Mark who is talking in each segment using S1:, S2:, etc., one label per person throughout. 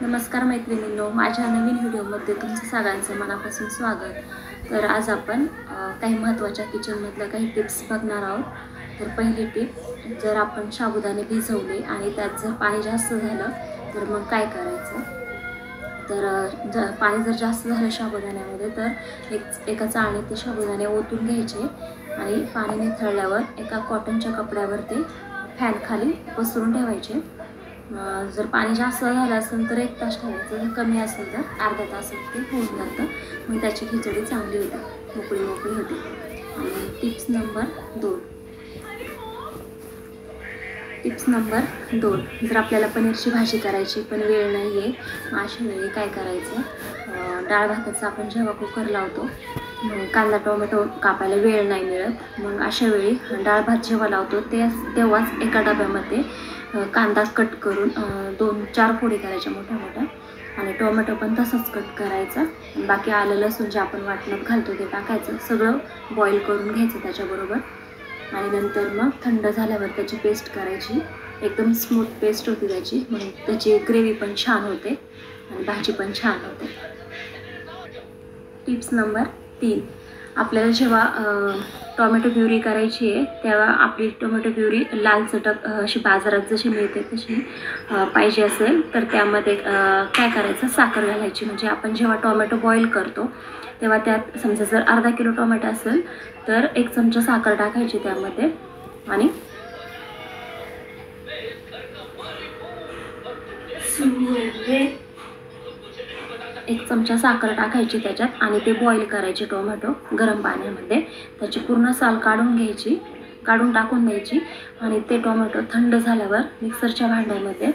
S1: नमस्कार मैत्रिणींनो, माझ्या नवीन व्हिडिओमध्ये तुमचं सगळ्यांचं मनापासून स्वागत। तर आज आपण काही महत्त्वाच्या किचनमधल्या काही टिप्स बघणार आहोत। तर पहिली टिप, जर आपण साबुदाणे भिजवले आणि त्यात जर पाणी जास्त झालं तर मग काय करायचं। तर पाणी जर जास्त झालं साबुदाण्यामध्ये तर एका चाळणीत ते साबुदाणे ओतून घ्यायचे आणि पाणी निथळल्यावर एका कॉटनच्या कपड्यावर ते फॅन खाली पसरून ठेवायचे। जर पाणी जास्त झालं असेल तर 1 तास ठेवायचं, जर कमी असेल तर अर्धा तासात ते होऊन जातं। मग त्याची खिचडी चांगली होते, मोकळी होते। आणि टिप्स नंबर 2, जर आपल्याला पनीरची भाजी करायची पण वेळ नाही आहे, मग अशा वेळी काय करायचं। डाळ भाताचा आपण जेव्हा कुकर लावतो, कांदा टोमॅटो कापायला वेळ नाही मिळत, मग अशा वेळी डाळ भात जेव्हा लावतो तेव्हाच एका डब्यामध्ये कांदा कट करून 2-4 फोडी करायच्या मोठ्या आणि टोमॅटो पण तसंच कट करायचा। बाकी आलं लसूण जे आपण वाटणात घालतो ते टाकायचं, सगळं बॉईल करून घ्यायचं त्याच्याबरोबर। आणि नंतर मग थंड झाल्यावर त्याची पेस्ट करायची, एकदम स्मूथ पेस्ट होती त्याची, मग त्याची ग्रेव्ही पण छान होते आणि भाजी पण छान होते। टिप्स नंबर 3, आपल्याला जेव्हा टोमॅटो प्युरी करायची आहे तेव्हा आपली टोमॅटो प्युरी लाल चटक अशी बाजारात जशी मिळते तशी पाहिजे असेल तर त्यामध्ये काय करायचं, साखर घालायची। म्हणजे आपण जेव्हा टोमॅटो बॉईल करतो तेव्हा त्यात समजा जर अर्धा किलो टोमॅटो असेल तर 1 चमचा साखर टाकायची त्यामध्ये आणि एक चमचा साखर टाकायची त्याच्यात आणि ते बॉईल करायचे टोमॅटो गरम पाण्यामध्ये। त्याची पूर्ण साल काढून टाकून द्यायची आणि ते टोमॅटो थंड झाल्यावर मिक्सरच्या भांड्यामध्ये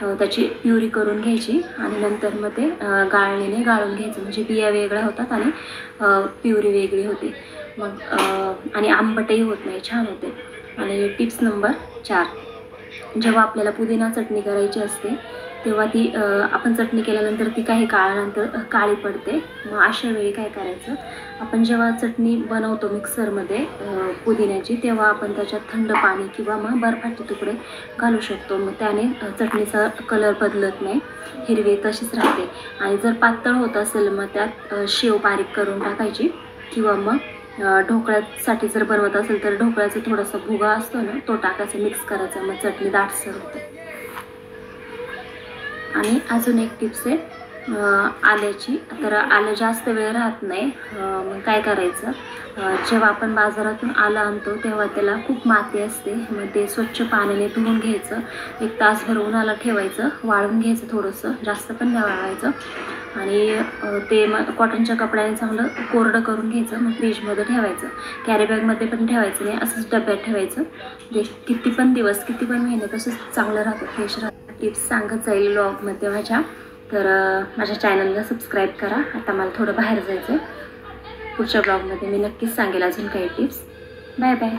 S1: त्याची प्युरी करून घ्यायची आणि नंतर मग ते गाळणीने गाळून घ्यायचं, म्हणजे बिया वेगळ्या होतात आणि प्युरी वेगळी होते मग, आणि आंबटही होत नाही, छान होते। आणि टिप्स नंबर 4, जेव्हा आपल्याला पुदिना चटणी करायची असते तेव्हा ती आपण चटणी केल्यानंतर ती काही काळानंतर काळी पडते। मग अशा वेळी काय करायचं, आपण जेव्हा चटणी बनवतो मिक्सरमध्ये पुदिन्याची तेव्हा आपण त्याच्यात थंड पाणी किंवा मग बर्फाचे तुकडे घालू शकतो, मग त्याने चटणीचा कलर बदलत नाही, हिरवी तशीच राहते। आणि जर पातळ होत असेल मग त्यात शेव बारीक करून टाकायची किंवा मग ढोकळ्यासाठी जर बनवत असेल तर ढोकळ्याचा थोडासा भुगा असतो ना तो टाकायचा, मिक्स करायचा, मग चटणी दाटसर होते। आणि अजून एक टिप्स आहे आल्याची, तर आलं जास्त वेळ राहत नाही, मग काय करायचं, जेव्हा आपण बाजारातून आलं आणतो तेव्हा त्याला खूप माती असते, मग ते स्वच्छ पाण्याने धुवून घ्यायचं, 1 तासभर उन्हाला ठेवायचं, वाळून घ्यायचं, थोडंसं जास्त पण नाही वाळवायचं आणि ते मग कॉटनच्या कपड्याने चांगलं कोरडं करून घ्यायचं, मग फ्रीजमध्ये ठेवायचं, कॅरीबॅगमध्ये पण ठेवायचं नाही, असंच डब्यात ठेवायचं। ते किती पण दिवस किती पण महिने तसंच चांगलं राहतं, फ्रेश राहतं। टिप्स सांगत जाईल व्लॉगमध्ये माझ्या, तर माझ्या चॅनलला सबस्क्राईब करा। आता मला थोडं बाहेर जायचं आहे, पुढच्या ब्लॉगमध्ये मी नक्कीच सांगेल अजून काही टिप्स। Bye bye.